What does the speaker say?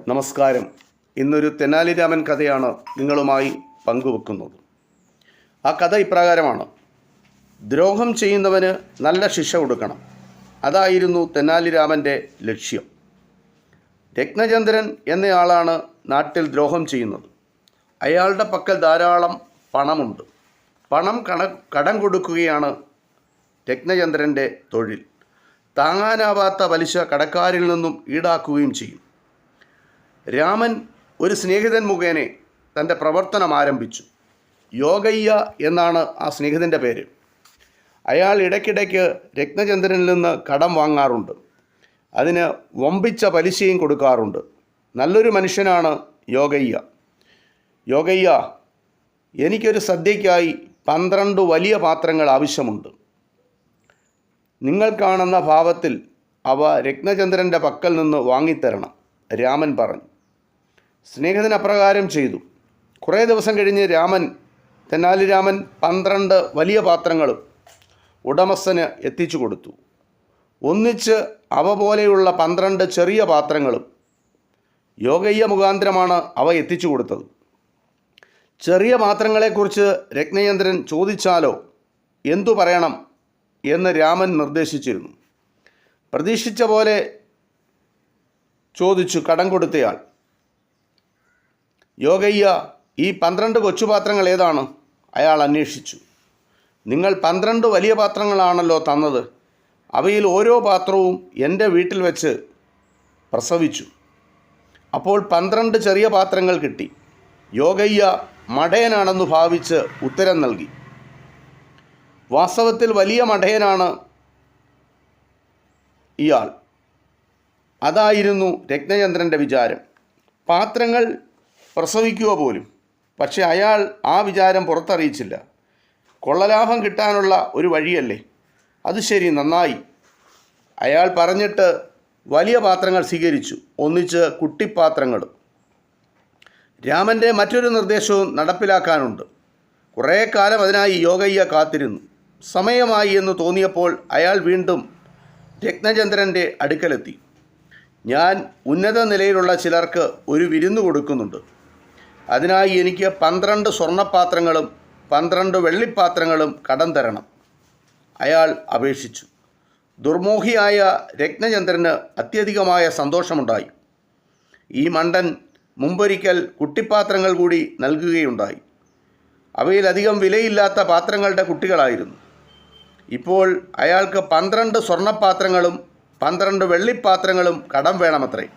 നമസ്കാരം. ഇന്നൊരു തെനാലി രാമൻ കഥയാണ് നിങ്ങളുമായി പങ്കുവെക്കുന്നത്. ആ കഥ ഇപ്രകാരമാണ്. ദ്രോഹം ചെയ്യുന്നവന് നല്ല ശിക്ഷ കൊടുക്കണം. അതായിരുന്നു തെനാലി രാമൻ്റെ ലക്ഷ്യം. രത്നചന്ദ്രൻ എന്നയാളാണ് നാട്ടിൽ ദ്രോഹം ചെയ്യുന്നത്. അയാളുടെ പക്കൽ ധാരാളം പണമുണ്ട്. പണം കടം കൊടുക്കുകയാണ് രത്നചന്ദ്രൻ്റെ തൊഴിൽ. താങ്ങാനാവാത്ത പലിശ കടക്കാരിൽ നിന്നും ഈടാക്കുകയും ചെയ്യും. രാമൻ ഒരു സ്നേഹിതൻ മുഖേന തൻ്റെ പ്രവർത്തനം ആരംഭിച്ചു. യോഗയ്യ എന്നാണ് ആ സ്നേഹിതൻ്റെ പേര്. അയാൾ ഇടയ്ക്കിടയ്ക്ക് രത്നചന്ദ്രനിൽ നിന്ന് കടം വാങ്ങാറുണ്ട്. അതിന് വമ്പിച്ച പലിശയും കൊടുക്കാറുണ്ട്. നല്ലൊരു മനുഷ്യനാണ് യോഗയ്യ. യോഗയ്യ, എനിക്കൊരു സദ്യയ്ക്കായി 12 വലിയ പാത്രങ്ങൾ ആവശ്യമുണ്ട്. നിങ്ങൾ കാണുന്ന ഭാവത്തിൽ അവ രത്നചന്ദ്രൻ്റെ പക്കൽ നിന്ന് വാങ്ങിത്തരണം, രാമൻ പറഞ്ഞു. സ്നേഹിതൻ അപ്രകാരം ചെയ്തു. കുറേ ദിവസം കഴിഞ്ഞ് തെനാലി രാമൻ 12 വലിയ പാത്രങ്ങളും ഉടമസ്ഥന് എത്തിച്ചു കൊടുത്തു. ഒന്നിച്ച് അവ പോലെയുള്ള 12 ചെറിയ പാത്രങ്ങളും യോഗയ്യ മുഖാന്തരമാണ് അവ എത്തിച്ചു കൊടുത്തത്. ചെറിയ പാത്രങ്ങളെക്കുറിച്ച് രത്നചന്ദ്രൻ ചോദിച്ചാലോ എന്തു പറയണം എന്ന് രാമൻ നിർദ്ദേശിച്ചിരുന്നു. പ്രതീക്ഷിച്ച പോലെ ചോദിച്ചു കടം കൊടുത്തയാൾ. യോഗയ്യ, ഈ 12 കൊച്ചുപാത്രങ്ങൾ ഏതാണ്? അയാൾ അന്വേഷിച്ചു. നിങ്ങൾ 12 വലിയ പാത്രങ്ങളാണല്ലോ തന്നത്. അവയിൽ ഓരോ പാത്രവും എൻ്റെ വീട്ടിൽ വെച്ച് പ്രസവിച്ചു. അപ്പോൾ 12 ചെറിയ പാത്രങ്ങൾ കിട്ടി. യോഗയ്യ മടയനാണെന്ന് ഭാവിച്ച് ഉത്തരം നൽകി. വാസ്തവത്തിൽ വലിയ മടയനാണ് ഇയാൾ. അതായിരുന്നു രത്നചന്ദ്രൻ്റെ വിചാരം. പാത്രങ്ങൾ പ്രസവിക്കുക പോലും. പക്ഷെ അയാൾ ആ വിചാരം പുറത്തറിയിച്ചില്ല. കൊള്ളലാഭം കിട്ടാനുള്ള ഒരു വഴിയല്ലേ. അത് ശരി, നന്നായി. അയാൾ പറഞ്ഞിട്ട് വലിയ പാത്രങ്ങൾ സ്വീകരിച്ചു, ഒന്നിച്ച് കുട്ടിപ്പാത്രങ്ങൾ. രാമൻ്റെ മറ്റൊരു നിർദ്ദേശവും നടപ്പിലാക്കാനുണ്ട്. കുറേ കാലം അതിനായി യോഗയ്യ കാത്തിരുന്നു. സമയമായി എന്ന് തോന്നിയപ്പോൾ അയാൾ വീണ്ടും രത്നചന്ദ്രൻ്റെ അടുക്കലെത്തി. ഞാൻ ഉന്നത നിലയിലുള്ള ചിലർക്ക് ഒരു വിരുന്ന് കൊടുക്കുന്നുണ്ട്. അതിനായി എനിക്ക് 12 സ്വർണ്ണപ്പാത്രങ്ങളും 12 വെള്ളിപ്പാത്രങ്ങളും കടം തരണം, അയാൾ അപേക്ഷിച്ചു. ദുർമോഹിയായ രത്നചന്ദ്രന് അത്യധികമായ സന്തോഷമുണ്ടായി. ഈ മണ്ടൻ മുമ്പൊരിക്കൽ കുട്ടിപ്പാത്രങ്ങൾ കൂടി നൽകുകയുണ്ടായി. അവയിലധികം വിലയില്ലാത്ത പാത്രങ്ങളുടെ കുട്ടികളായിരുന്നു. ഇപ്പോൾ അയാൾക്ക് 12 സ്വർണ്ണപ്പാത്രങ്ങളും 12 വെള്ളിപ്പാത്രങ്ങളും കടം വേണമത്രേ.